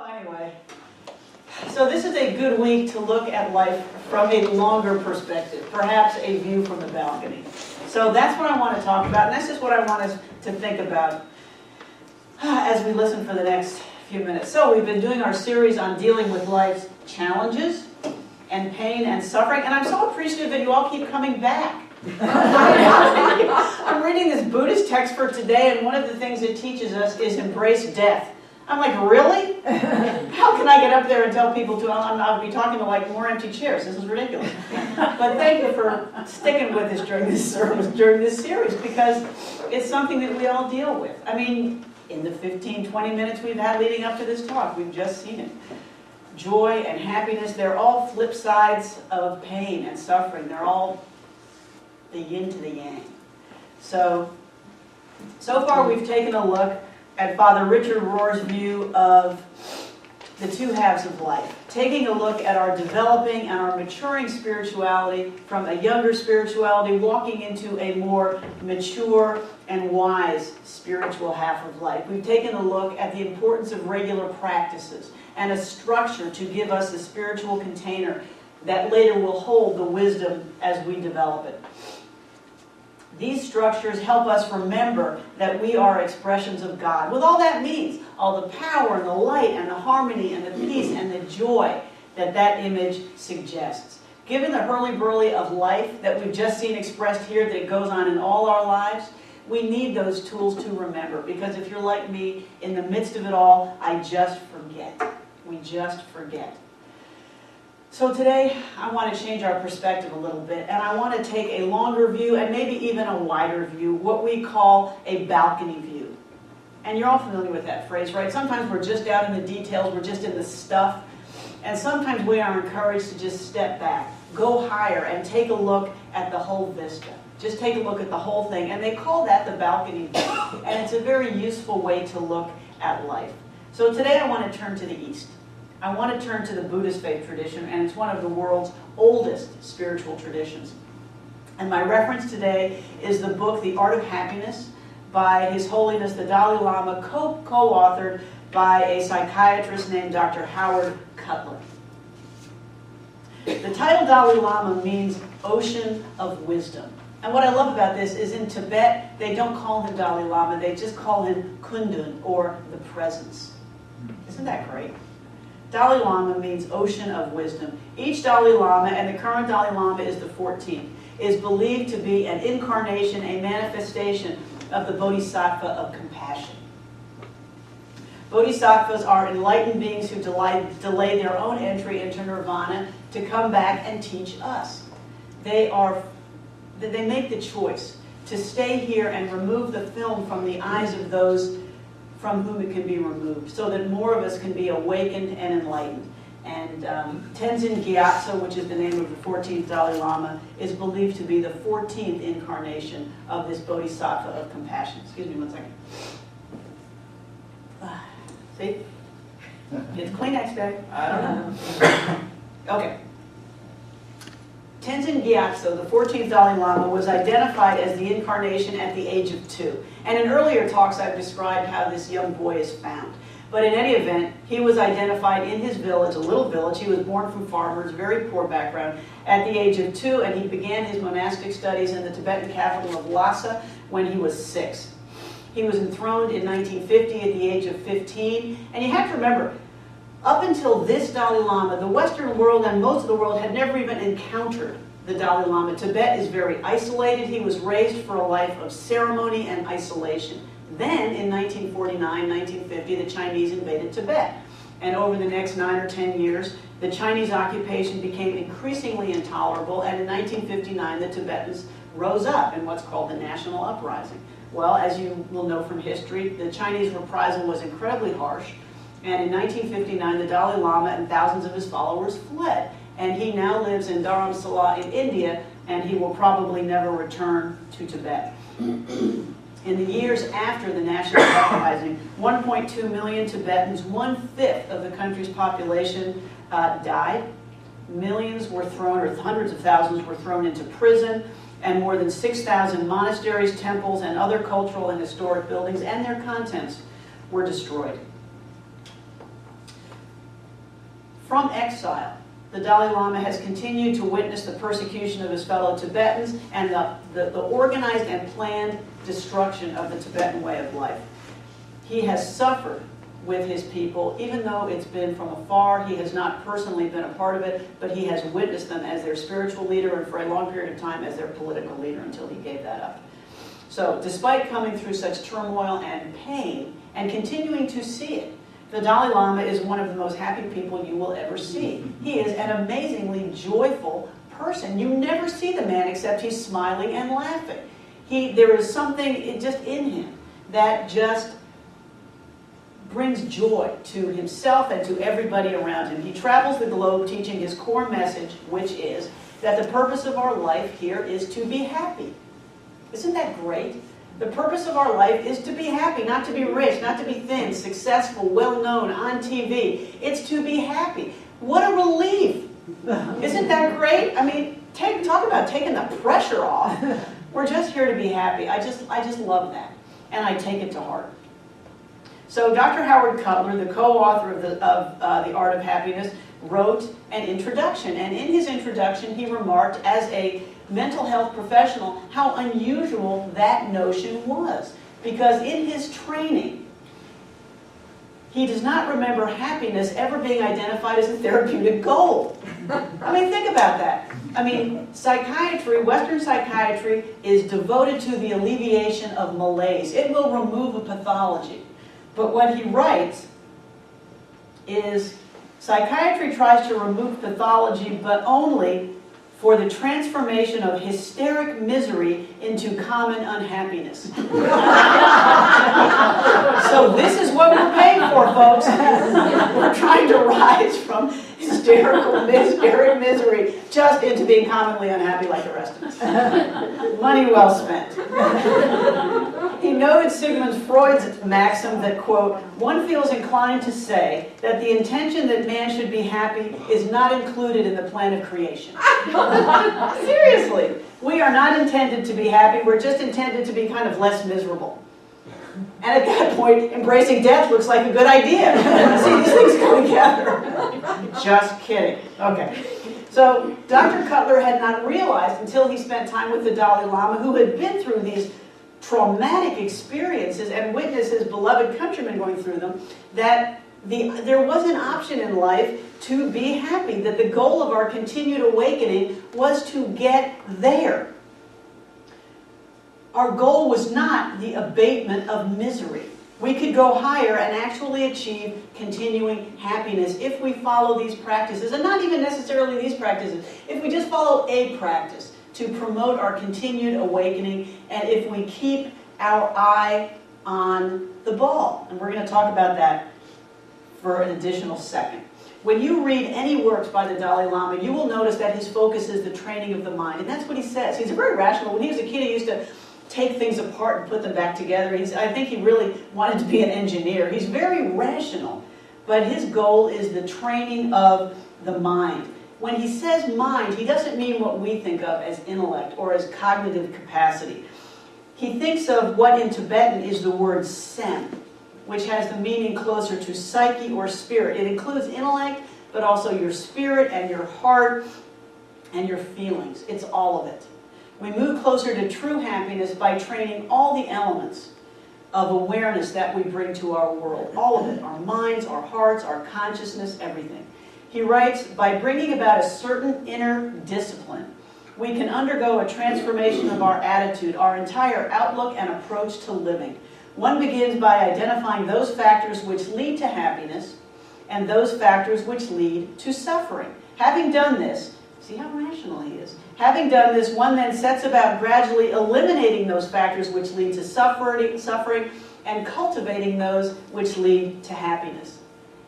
Anyway, so this is a good week to look at life from a longer perspective, perhaps a view from the balcony. So that's what I want to talk about, and that's just what I want us to think about as we listen for the next few minutes. So we've been doing our series on dealing with life's challenges and pain and suffering, and I'm so appreciative that you all keep coming back. I'm reading this Buddhist text for today, and one of the things it teaches us is embrace death. I'm like, really? How can I get up there and tell people I'll be talking to like more empty chairs? This is ridiculous. But thank you for sticking with us during this service, during this series, because it's something that we all deal with. I mean, in the 15, 20 minutes we've had leading up to this talk, we've just seen it. Joy and happiness, they're all flip sides of pain and suffering. They're all the yin to the yang. So far we've taken a look at Father Richard Rohr's view of the two halves of life, taking a look at our developing and our maturing spirituality from a younger spirituality, walking into a more mature and wise spiritual half of life. We've taken a look at the importance of regular practices and a structure to give us a spiritual container that later will hold the wisdom as we develop it. These structures help us remember that we are expressions of God, with all that means, all the power and the light and the harmony and the peace and the joy that image suggests. Given the hurly-burly of life that we've just seen expressed here, that it goes on in all our lives, we need those tools to remember, because if you're like me, in the midst of it all, I just forget. We just forget. So today, I want to change our perspective a little bit, and I want to take a longer view and maybe even a wider view, what we call a balcony view. And you're all familiar with that phrase, right? Sometimes we're just out in the details, we're just in the stuff, and sometimes we are encouraged to just step back, go higher, and take a look at the whole vista. Just take a look at the whole thing, and they call that the balcony view, and it's a very useful way to look at life. So today I want to turn to the East. I want to turn to the Buddhist faith tradition, and it's one of the world's oldest spiritual traditions. And my reference today is the book, The Art of Happiness, by His Holiness the Dalai Lama, co-authored by a psychiatrist named Dr. Howard Cutler. The title Dalai Lama means ocean of wisdom. And what I love about this is in Tibet, they don't call him Dalai Lama, they just call him Kundun, or the presence. Isn't that great? Dalai Lama means ocean of wisdom. Each Dalai Lama, and the current Dalai Lama is the 14th, is believed to be an incarnation, a manifestation of the Bodhisattva of compassion. Bodhisattvas are enlightened beings who delay their own entry into nirvana to come back and teach us. They make the choice to stay here and remove the film from the eyes of those from whom it can be removed, so that more of us can be awakened and enlightened. And Tenzin Gyatso, which is the name of the 14th Dalai Lama, is believed to be the 14th incarnation of this Bodhisattva of compassion. Excuse me one second. See? It's Kleenex bag. I don't know. Okay. Tenzin Gyatso, the 14th Dalai Lama, was identified as the incarnation at the age of 2. And in earlier talks, I've described how this young boy is found. But in any event, he was identified in his village, a little village. He was born from farmers, very poor background, at the age of 2, and he began his monastic studies in the Tibetan capital of Lhasa when he was 6. He was enthroned in 1950 at the age of 15. And you have to remember, up until this Dalai Lama, the Western world and most of the world had never even encountered the Dalai Lama. Tibet is very isolated. He was raised for a life of ceremony and isolation. Then, in 1949, 1950, the Chinese invaded Tibet. And over the next 9 or 10 years, the Chinese occupation became increasingly intolerable, and in 1959, the Tibetans rose up in what's called the National Uprising. Well, as you will know from history, the Chinese reprisal was incredibly harsh. And in 1959, the Dalai Lama and thousands of his followers fled. And he now lives in Dharamsala in India, and he will probably never return to Tibet. In the years after the national uprising, 1.2 million Tibetans, 1/5 of the country's population, died. Millions were thrown, or hundreds of thousands were thrown into prison, and more than 6,000 monasteries, temples, and other cultural and historic buildings and their contents were destroyed. From exile, the Dalai Lama has continued to witness the persecution of his fellow Tibetans and the organized and planned destruction of the Tibetan way of life. He has suffered with his people, even though it's been from afar. He has not personally been a part of it, but he has witnessed them as their spiritual leader and for a long period of time as their political leader until he gave that up. So, despite coming through such turmoil and pain and continuing to see it, the Dalai Lama is one of the most happy people you will ever see. He is an amazingly joyful person. You never see the man except he's smiling and laughing. There is something just in him that just brings joy to himself and to everybody around him. He travels the globe teaching his core message, which is that the purpose of our life here is to be happy. Isn't that great? The purpose of our life is to be happy, not to be rich, not to be thin, successful, well-known, on TV. It's to be happy. What a relief. Isn't that great? I mean, talk about taking the pressure off. We're just here to be happy. I just love that. And I take it to heart. So Dr. Howard Cutler, the co-author of The Art of Happiness, wrote an introduction. And in his introduction, he remarked, as a mental health professional, how unusual that notion was. Because in his training, he does not remember happiness ever being identified as a therapeutic goal. I mean, think about that. I mean, psychiatry, Western psychiatry, is devoted to the alleviation of malaise. It will remove a pathology. But what he writes is, psychiatry tries to remove pathology, but only for the transformation of hysteric misery into common unhappiness. So this is what we're paying for, folks. We're trying to rise from hysteric misery just into being commonly unhappy like the rest of us. Money well spent. He noted Sigmund Freud's maxim that, quote, one feels inclined to say that the intention that man should be happy is not included in the plan of creation. Seriously, we are not intended to be happy, we're just intended to be kind of less miserable. And at that point, embracing death looks like a good idea. See, these things go together. Just kidding. Okay. So Dr. Cutler had not realized until he spent time with the Dalai Lama, who had been through these traumatic experiences and witnessed his beloved countrymen going through them, that there was an option in life to be happy, that the goal of our continued awakening was to get there. Our goal was not the abatement of misery. We could go higher and actually achieve continuing happiness if we follow these practices, and not even necessarily these practices, if we just follow a practice to promote our continued awakening, and if we keep our eye on the ball. And we're going to talk about that for an additional second. When you read any works by the Dalai Lama, you will notice that his focus is the training of the mind. And that's what he says. He's very rational. When he was a kid, he used to take things apart and put them back together. I think he really wanted to be an engineer. He's very rational. But his goal is the training of the mind. When he says mind, he doesn't mean what we think of as intellect or as cognitive capacity. He thinks of what in Tibetan is the word sen, which has the meaning closer to psyche or spirit. It includes intellect, but also your spirit and your heart and your feelings. It's all of it. We move closer to true happiness by training all the elements of awareness that we bring to our world. All of it, our minds, our hearts, our consciousness, everything. He writes, by bringing about a certain inner discipline, we can undergo a transformation of our attitude, our entire outlook and approach to living. One begins by identifying those factors which lead to happiness and those factors which lead to suffering. Having done this, see how rational he is. Having done this, one then sets about gradually eliminating those factors which lead to suffering and cultivating those which lead to happiness.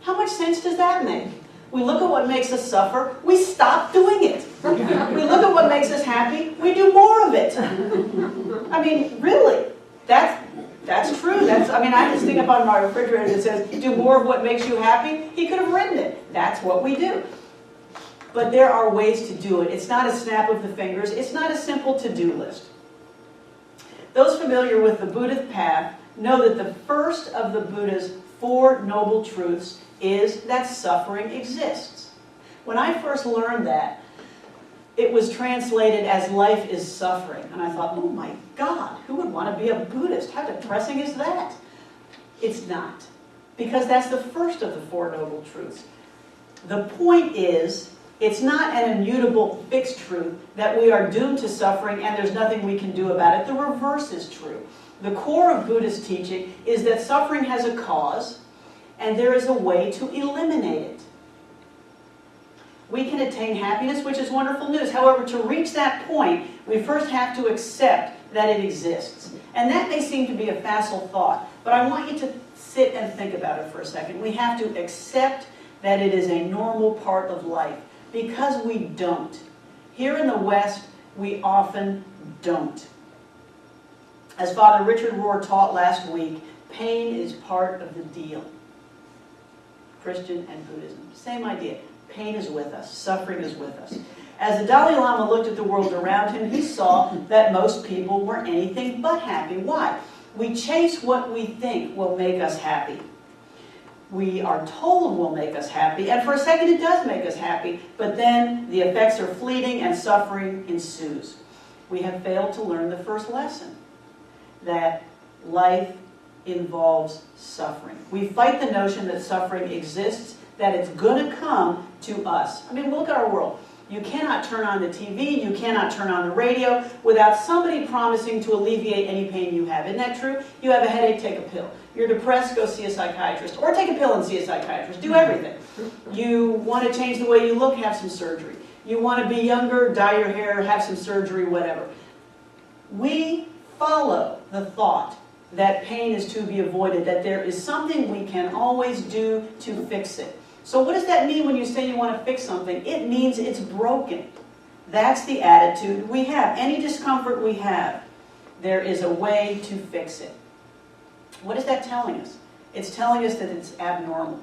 How much sense does that make? We look at what makes us suffer, we stop doing it. We look at what makes us happy, we do more of it. I mean, really, that's true. I have this thing up on my refrigerator that says, do more of what makes you happy. He could have written it. That's what we do. But there are ways to do it. It's not a snap of the fingers. It's not a simple to-do list. Those familiar with the Buddhist path know that the first of the Buddha's 4 noble truths is that suffering exists. When I first learned that, it was translated as life is suffering. And I thought, oh my God, who would want to be a Buddhist? How depressing is that? It's not. Because that's the first of the Four Noble Truths. The point is, it's not an immutable, fixed truth that we are doomed to suffering and there's nothing we can do about it. The reverse is true. The core of Buddhist teaching is that suffering has a cause and there is a way to eliminate it. We can attain happiness, which is wonderful news. However, to reach that point, we first have to accept that it exists. And that may seem to be a facile thought, but I want you to sit and think about it for a second. We have to accept that it is a normal part of life, because we don't. Here in the West, we often don't. As Father Richard Rohr taught last week, pain is part of the deal. Christian and Buddhism, same idea. Pain is with us, suffering is with us. As the Dalai Lama looked at the world around him, he saw that most people were anything but happy. Why? We chase what we think will make us happy. We are told will make us happy, and for a second it does make us happy, but then the effects are fleeting and suffering ensues. We have failed to learn the first lesson, that life involves suffering. We fight the notion that suffering exists, that it's going to come to us. I mean, look at our world. You cannot turn on the TV, you cannot turn on the radio without somebody promising to alleviate any pain you have. Isn't that true? You have a headache, take a pill. You're depressed, go see a psychiatrist. Or take a pill and see a psychiatrist. Do everything. You want to change the way you look, have some surgery. You want to be younger, dye your hair, have some surgery, whatever. We follow the thought that pain is to be avoided, that there is something we can always do to fix it. So what does that mean when you say you want to fix something? It means it's broken. That's the attitude we have. Any discomfort we have, there is a way to fix it. What is that telling us? It's telling us that it's abnormal.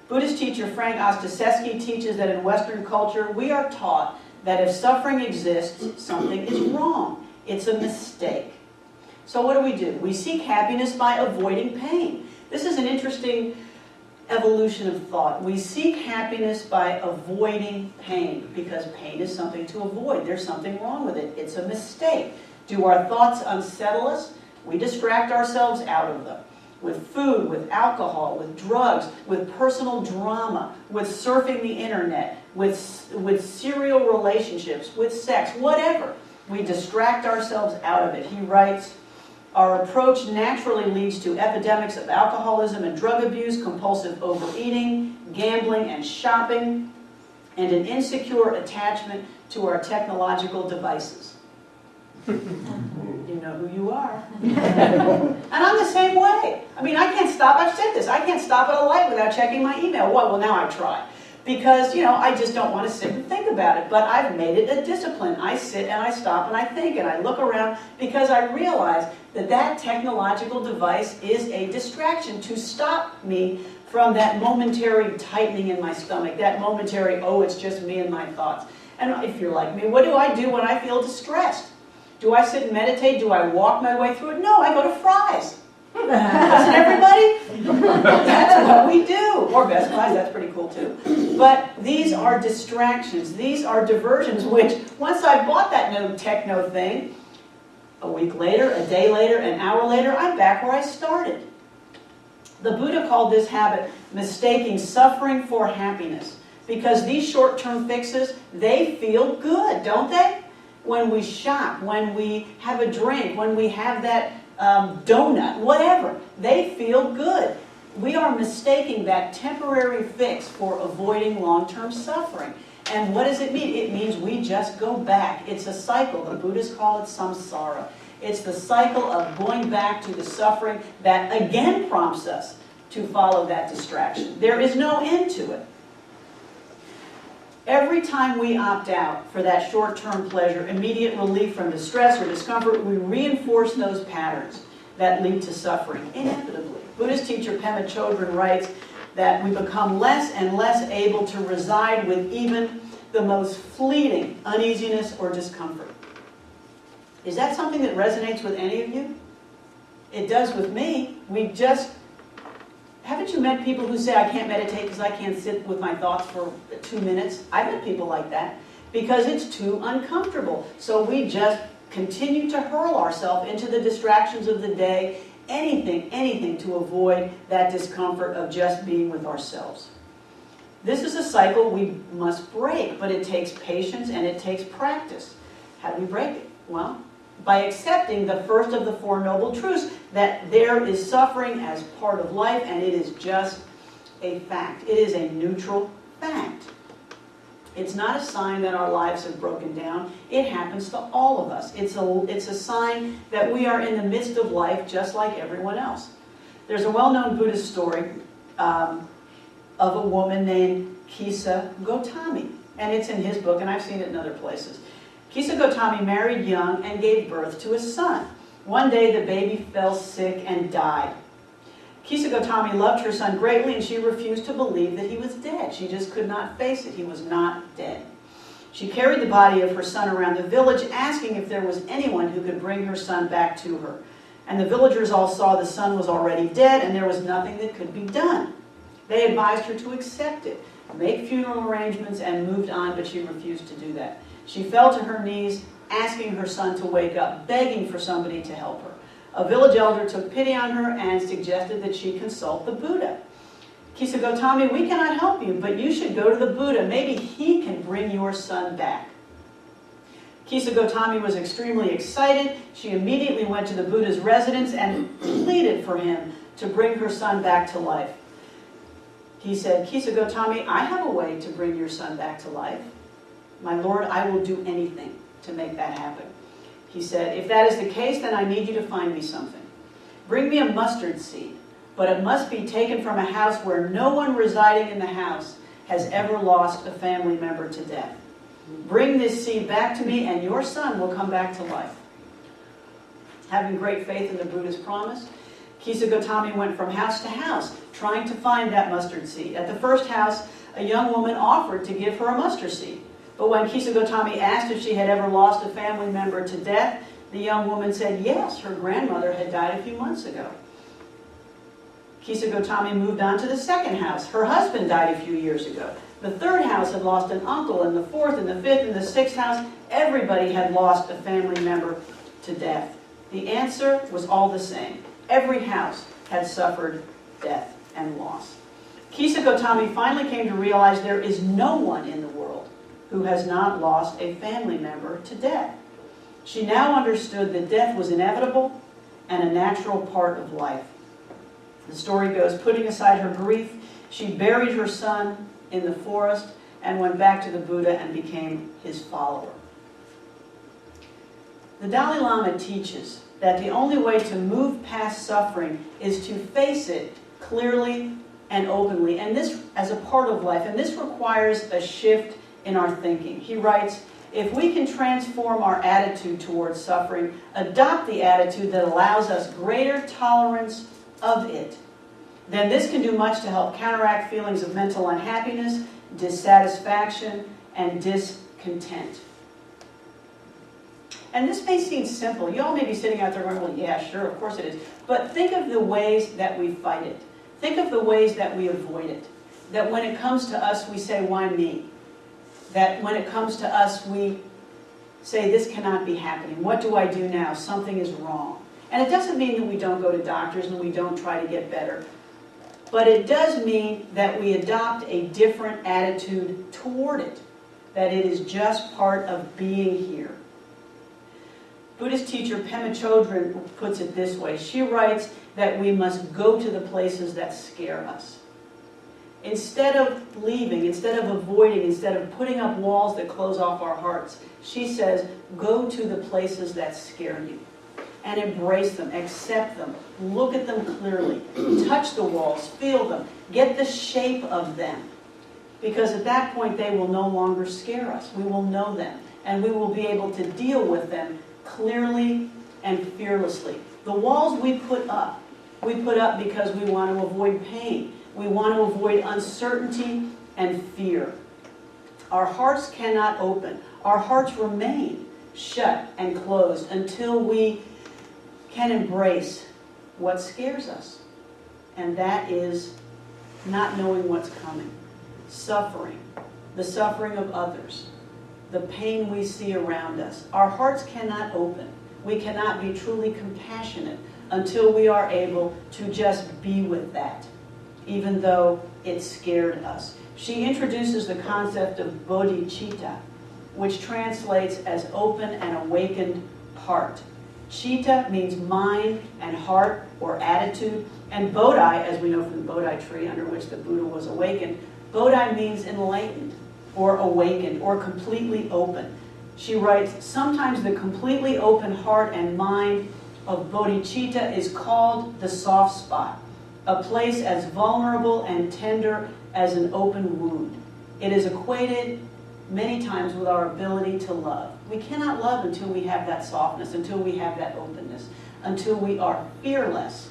Buddhist teacher Frank Ostaseski teaches that in Western culture, we are taught that if suffering exists, something is wrong. It's a mistake. So what do? We seek happiness by avoiding pain. This is an interesting evolution of thought. We seek happiness by avoiding pain because pain is something to avoid. There's something wrong with it. It's a mistake. Do our thoughts unsettle us? We distract ourselves out of them. With food, with alcohol, with drugs, with personal drama, with surfing the internet, with serial relationships, with sex, whatever. We distract ourselves out of it. He writes, our approach naturally leads to epidemics of alcoholism and drug abuse, compulsive overeating, gambling and shopping, and an insecure attachment to our technological devices. You know who you are. And I'm the same way. I mean, I can't stop, I've said this, I can't stop at a light without checking my email. Well, now I try. Because, I just don't want to sit and think about it. But I've made it a discipline. I sit and I stop and I think and I look around because I realize that that technological device is a distraction to stop me from that momentary tightening in my stomach, that momentary, oh, it's just me and my thoughts. And if you're like me, what do I do when I feel distressed? Do I sit and meditate? Do I walk my way through it? No, I go to Fry's. Doesn't everybody? That's what we do. Or Best Buy, that's pretty cool too. But these are distractions. These are diversions, which once I bought that new techno thing, a week later, a day later, an hour later, I'm back where I started. The Buddha called this habit mistaking suffering for happiness. Because these short-term fixes, they feel good, don't they? When we shop, when we have a drink, when we have that donut, whatever, they feel good. We are mistaking that temporary fix for avoiding long-term suffering. And what does it mean? It means we just go back. It's a cycle. The Buddhists call it samsara. It's the cycle of going back to the suffering that again prompts us to follow that distraction. There is no end to it. Every time we opt out for that short-term pleasure, immediate relief from distress or discomfort, we reinforce those patterns that lead to suffering, inevitably. Buddhist teacher Pema Chodron writes that we become less and less able to reside with even the most fleeting uneasiness or discomfort. Is that something that resonates with any of you? It does with me. We just have a Haven't you met people who say, I can't meditate because I can't sit with my thoughts for 2 minutes? I've met people like that because it's too uncomfortable. So we just continue to hurl ourselves into the distractions of the day, anything to avoid that discomfort of just being with ourselves. This is a cycle we must break, but it takes patience and it takes practice. How do we break it? Well, by accepting the first of the Four Noble Truths, that there is suffering as part of life, and it is just a fact. It is a neutral fact. It's not a sign that our lives have broken down. It happens to all of us. It's a sign that we are in the midst of life just like everyone else. There's a well-known Buddhist story of a woman named Kisa Gotami, and it's in his book, and I've seen it in other places. Kisa Gotami married young and gave birth to a son. One day the baby fell sick and died. Kisa Gotami loved her son greatly, and she refused to believe that he was dead. She just could not face it. He was not dead. She carried the body of her son around the village, asking if there was anyone who could bring her son back to her. And the villagers all saw the son was already dead, and there was nothing that could be done. They advised her to accept it, make funeral arrangements, and moved on, but she refused to do that. She fell to her knees, asking her son to wake up, begging for somebody to help her. A village elder took pity on her and suggested that she consult the Buddha. Kisa Gotami, we cannot help you, but you should go to the Buddha. Maybe he can bring your son back. Kisa Gotami was extremely excited. She immediately went to the Buddha's residence and pleaded for him to bring her son back to life. He said, Kisa Gotami, I have a way to bring your son back to life. My Lord, I will do anything to make that happen. He said, if that is the case, then I need you to find me something. Bring me a mustard seed, but it must be taken from a house where no one residing in the house has ever lost a family member to death. Bring this seed back to me, and your son will come back to life. Having great faith in the Buddha's promise, Kisa Gotami went from house to house, trying to find that mustard seed. At the first house, a young woman offered to give her a mustard seed. But when Kisa Gotami asked if she had ever lost a family member to death, the young woman said yes, her grandmother had died a few months ago. Kisa Gotami moved on to the second house. Her husband died a few years ago. The third house had lost an uncle, and the fourth and the fifth and the sixth house, everybody had lost a family member to death. The answer was all the same. Every house had suffered death and loss. Kisa Gotami finally came to realize there is no one in the world who has not lost a family member to death. She now understood that death was inevitable and a natural part of life. The story goes, putting aside her grief, she buried her son in the forest and went back to the Buddha and became his follower. The Dalai Lama teaches that the only way to move past suffering is to face it clearly and openly, and this as a part of life, and this requires a shift in our thinking. He writes, if we can transform our attitude towards suffering, adopt the attitude that allows us greater tolerance of it, then this can do much to help counteract feelings of mental unhappiness, dissatisfaction, and discontent. And this may seem simple. You all may be sitting out there going, well, yeah, sure, of course it is. But think of the ways that we fight it. Think of the ways that we avoid it. That when it comes to us, we say, why me? That when it comes to us, we say, this cannot be happening. What do I do now? Something is wrong. And it doesn't mean that we don't go to doctors and we don't try to get better. But it does mean that we adopt a different attitude toward it. That it is just part of being here. Buddhist teacher Pema Chodron puts it this way. She writes that we must go to the places that scare us. Instead of leaving, instead of avoiding, instead of putting up walls that close off our hearts, she says, go to the places that scare you and embrace them, accept them, look at them clearly, touch the walls, feel them, get the shape of them. Because at that point, they will no longer scare us. We will know them, and we will be able to deal with them clearly and fearlessly. The walls we put up because we want to avoid pain. We want to avoid uncertainty and fear. Our hearts cannot open. Our hearts remain shut and closed until we can embrace what scares us. And that is not knowing what's coming, suffering, the suffering of others, the pain we see around us. Our hearts cannot open. We cannot be truly compassionate until we are able to just be with that, even though it scared us. She introduces the concept of bodhicitta, which translates as open and awakened heart. Chitta means mind and heart or attitude, and Bodhi, as we know from the Bodhi tree under which the Buddha was awakened, Bodhi means enlightened or awakened or completely open. She writes, sometimes the completely open heart and mind of bodhicitta is called the soft spot, a place as vulnerable and tender as an open wound. It is equated many times with our ability to love. We cannot love until we have that softness, until we have that openness, until we are fearless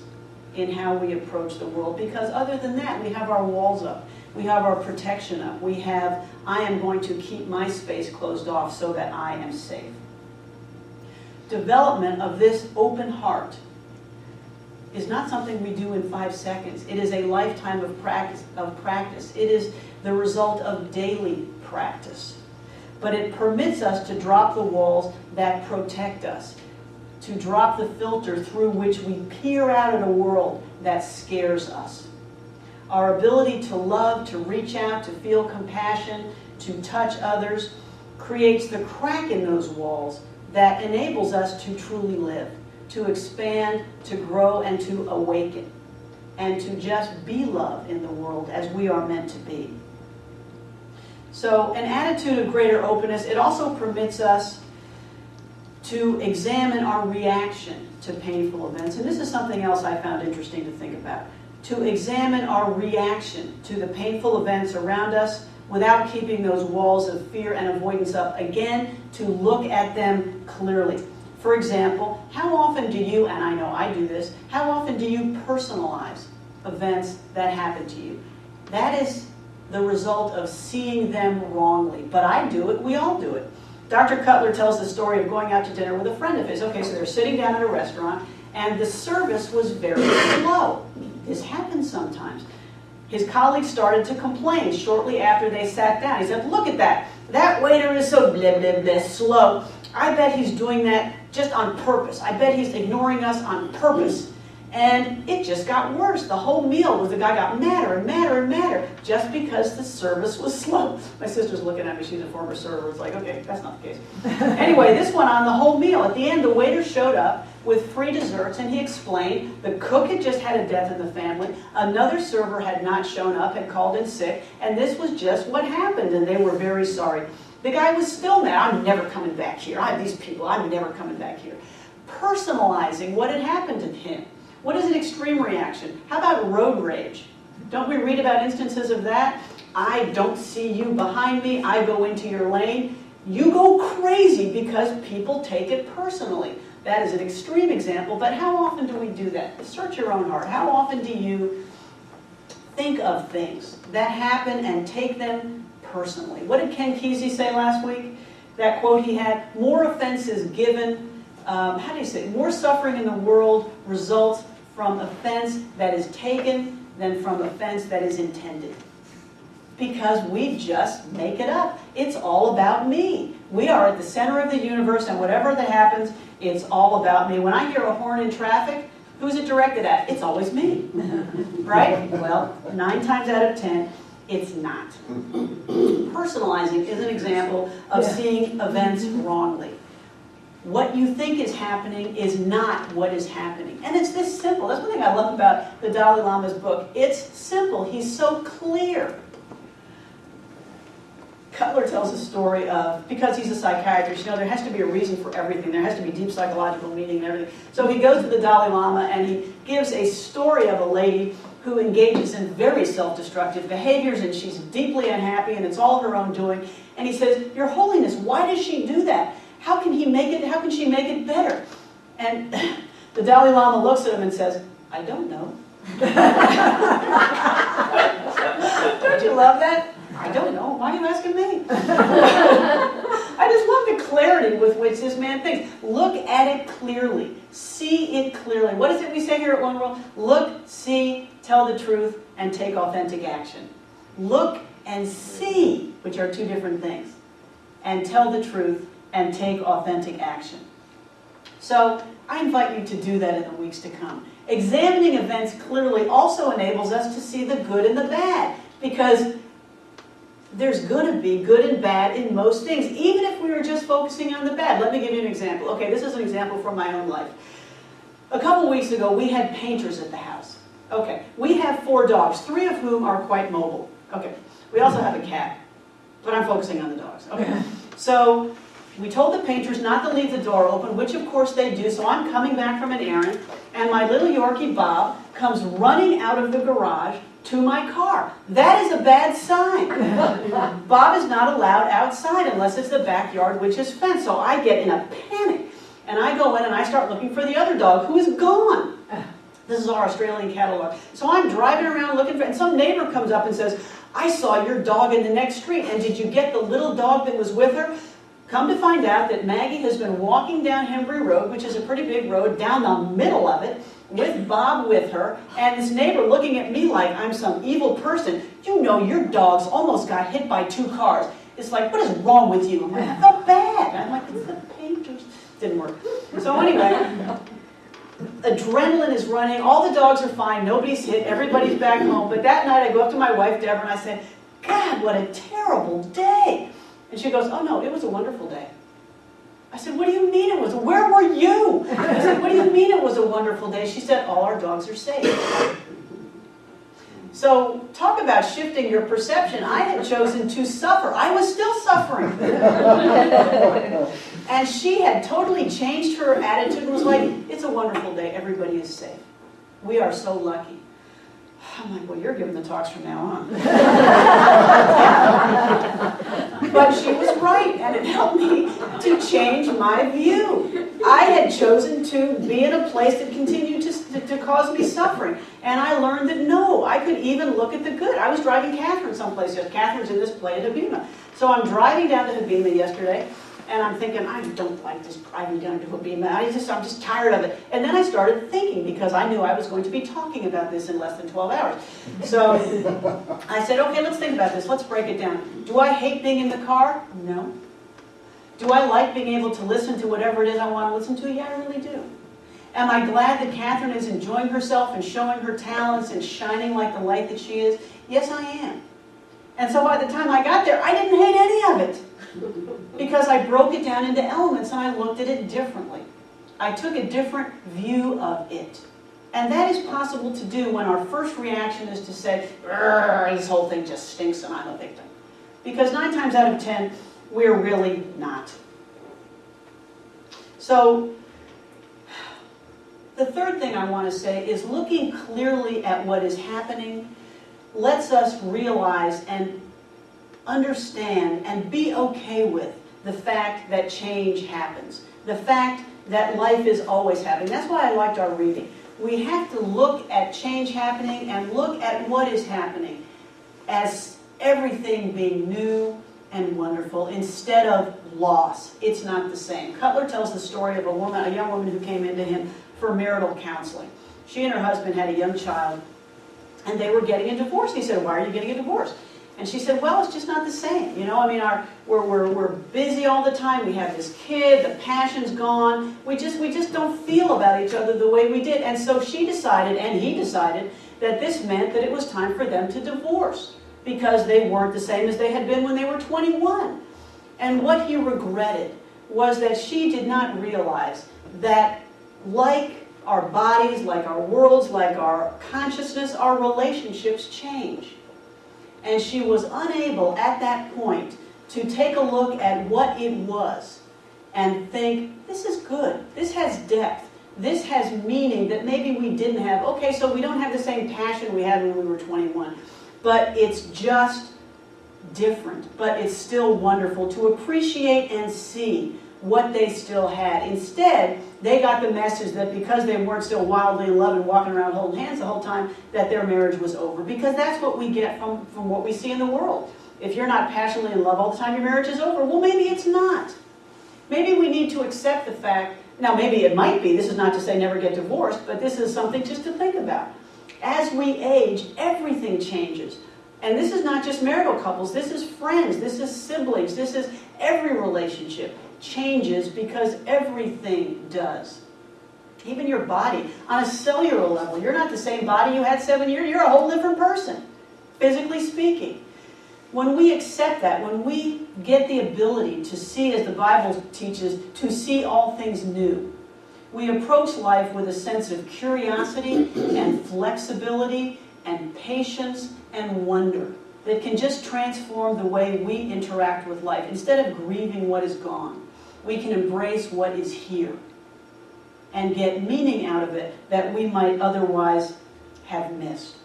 in how we approach the world, because other than that, we have our walls up. We have our protection up. We have, I am going to keep my space closed off so that I am safe. Development of this open heart is not something we do in 5 seconds. It is a lifetime of practice. It is the result of daily practice. But it permits us to drop the walls that protect us, to drop the filter through which we peer out at a world that scares us. Our ability to love, to reach out, to feel compassion, to touch others, creates the crack in those walls that enables us to truly live, to expand, to grow, and to awaken, and to just be love in the world as we are meant to be. So an attitude of greater openness, it also permits us to examine our reaction to painful events. And this is something else I found interesting to think about. To examine our reaction to the painful events around us without keeping those walls of fear and avoidance up. Again, to look at them clearly. For example, how often do you, and I know I do this, how often do you personalize events that happen to you? That is the result of seeing them wrongly. But I do it, we all do it. Dr. Cutler tells the story of going out to dinner with a friend of his. Okay, so they're sitting down at a restaurant, and the service was very slow. This happens sometimes. His colleagues started to complain shortly after they sat down. He said, look at that. That waiter is so blah, blah, blah, slow. I bet he's doing that just on purpose. I bet he's ignoring us on purpose. And it just got worse. The whole meal was the guy got madder and madder and madder just because the service was slow. My sister's looking at me. She's a former server. It's like, okay, that's not the case. Anyway, this went on the whole meal. At the end, the waiter showed up with free desserts, and he explained the cook had just had a death in the family. Another server had not shown up, had called in sick, and this was just what happened, and they were very sorry. The guy was still mad. I'm never coming back here. I have these people. I'm never coming back here. Personalizing what had happened to him. What is an extreme reaction? How about road rage? Don't we read about instances of that? I don't see you behind me. I go into your lane. You go crazy because people take it personally. That is an extreme example, but how often do we do that? Search your own heart. How often do you think of things that happen and take them personally? What did Ken Kesey say last week? That quote he had, more offenses given, how do you say it? More suffering in the world results from offense that is taken than from offense that is intended. Because we just make it up. It's all about me. We are at the center of the universe, and whatever that happens, it's all about me. When I hear a horn in traffic, who's it directed at? It's always me. Right? Well, 9 times out of 10, it's not. Personalizing is an example of seeing events wrongly. What you think is happening is not what is happening. And it's this simple. That's one thing I love about the Dalai Lama's book. It's simple. He's so clear. Cutler tells a story of, because he's a psychiatrist, there has to be a reason for everything. There has to be deep psychological meaning and everything. So he goes to the Dalai Lama and he gives a story of a lady who engages in very self-destructive behaviors, and she's deeply unhappy, and it's all her own doing. And he says, Your Holiness, why does she do that? How can she make it better? And the Dalai Lama looks at him and says, I don't know. Don't you love that? I don't know. Why are you asking me? I just love the clarity with which this man thinks. Look at it clearly. See it clearly. What is it we say here at One World? Look, see, tell the truth, and take authentic action. Look and see, which are two different things, and tell the truth and take authentic action. So I invite you to do that in the weeks to come. Examining events clearly also enables us to see the good and the bad, because there's going to be good and bad in most things, even if we were just focusing on the bad. Let me give you an example. Okay, this is an example from my own life. A couple weeks ago, we had painters at the house. Okay, we have 4 dogs, 3 of whom are quite mobile. Okay, we also have a cat, but I'm focusing on the dogs. Okay, so we told the painters not to leave the door open, which of course they do, so I'm coming back from an errand, and my little Yorkie Bob comes running out of the garage to my car. That is a bad sign. Bob is not allowed outside unless it's the backyard, which is fenced, so I get in a panic, and I go in and I start looking for the other dog, who is gone. This is our Australian catalog. So I'm driving around looking for, and some neighbor comes up and says, I saw your dog in the next street, and did you get the little dog that was with her? Come to find out that Maggie has been walking down Hembry Road, which is a pretty big road, down the middle of it, with Bob with her, and this neighbor looking at me like I'm some evil person. You know your dog's almost got hit by 2 cars. It's like, what is wrong with you? I'm like, I felt bad. I'm like, it's the painters. Didn't work. So anyway, adrenaline is running. All the dogs are fine. Nobody's hit. Everybody's back home. But that night I go up to my wife, Deborah, and I said, God, what a terrible day. And she goes, oh no, it was a wonderful day. I said, what do you mean it was? Where were you? I said, what do you mean it was a wonderful day? She said, all our dogs are safe. So talk about shifting your perception. I had chosen to suffer. I was still suffering. And she had totally changed her attitude and was like, it's a wonderful day. Everybody is safe. We are so lucky. I'm like, well, you're giving the talks from now on. But she was right, and it helped me to change my view. I had chosen to be in a place that continued to cause me suffering. And I learned that no, I could even look at the good. I was driving Catherine someplace. Catherine's in this play at Habima. So I'm driving down to Habima yesterday, and I'm thinking, I don't like this driving down to Habima. I'm just tired of it. And then I started thinking, because I knew I was going to be talking about this in less than 12 hours. So I said, okay, let's think about this. Let's break it down. Do I hate being in the car? No. Do I like being able to listen to whatever it is I want to listen to? Yeah, I really do. Am I glad that Catherine is enjoying herself and showing her talents and shining like the light that she is? Yes, I am. And so by the time I got there, I didn't hate any of it. Because I broke it down into elements and I looked at it differently. I took a different view of it. And that is possible to do when our first reaction is to say, this whole thing just stinks and I'm a victim. Because 9 times out of 10, we're really not. So, the third thing I want to say is looking clearly at what is happening lets us realize and understand and be okay with the fact that change happens. The fact that life is always happening. That's why I liked our reading. We have to look at change happening and look at what is happening as everything being new and wonderful instead of loss. It's not the same. Cutler tells the story of a young woman who came into him for marital counseling. She and her husband had a young child, and they were getting a divorce. He said, why are you getting a divorce? And she said, well, it's just not the same. You know, I mean, we're busy all the time. We have this kid, the passion's gone. We just don't feel about each other the way we did. And so she decided, and he decided, that this meant that it was time for them to divorce because they weren't the same as they had been when they were 21. And what he regretted was that she did not realize that like our bodies, like our worlds, like our consciousness, our relationships change. And she was unable at that point to take a look at what it was and think, this is good, this has depth, this has meaning that maybe we didn't have. Okay, so we don't have the same passion we had when we were 21, but it's just different, but it's still wonderful to appreciate and see what they still had. Instead, they got the message that because they weren't still wildly in love and walking around holding hands the whole time, that their marriage was over. Because that's what we get from what we see in the world. If you're not passionately in love all the time, your marriage is over. Well, maybe it's not. Maybe we need to accept the fact, now maybe it might be, this is not to say never get divorced, but this is something just to think about. As we age, everything changes. And this is not just marital couples, this is friends, this is siblings, this is every relationship changes because everything does. Even your body, on a cellular level, you're not the same body you had 7 years, you're a whole different person, physically speaking. When we accept that, when we get the ability to see, as the Bible teaches, to see all things new, we approach life with a sense of curiosity and flexibility and patience and wonder that can just transform the way we interact with life. Instead of grieving what is gone, we can embrace what is here and get meaning out of it that we might otherwise have missed.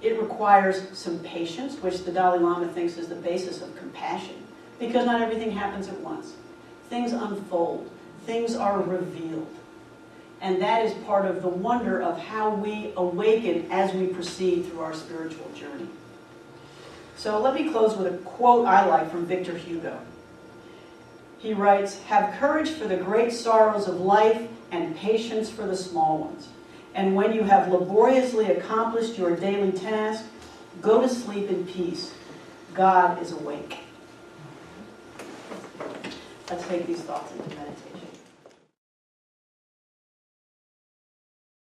It requires some patience, which the Dalai Lama thinks is the basis of compassion, because not everything happens at once. Things unfold. Things are revealed. And that is part of the wonder of how we awaken as we proceed through our spiritual journey. So let me close with a quote I like from Victor Hugo. He writes, "Have courage for the great sorrows of life and patience for the small ones. And when you have laboriously accomplished your daily task, go to sleep in peace. God is awake." Let's take these thoughts into meditation.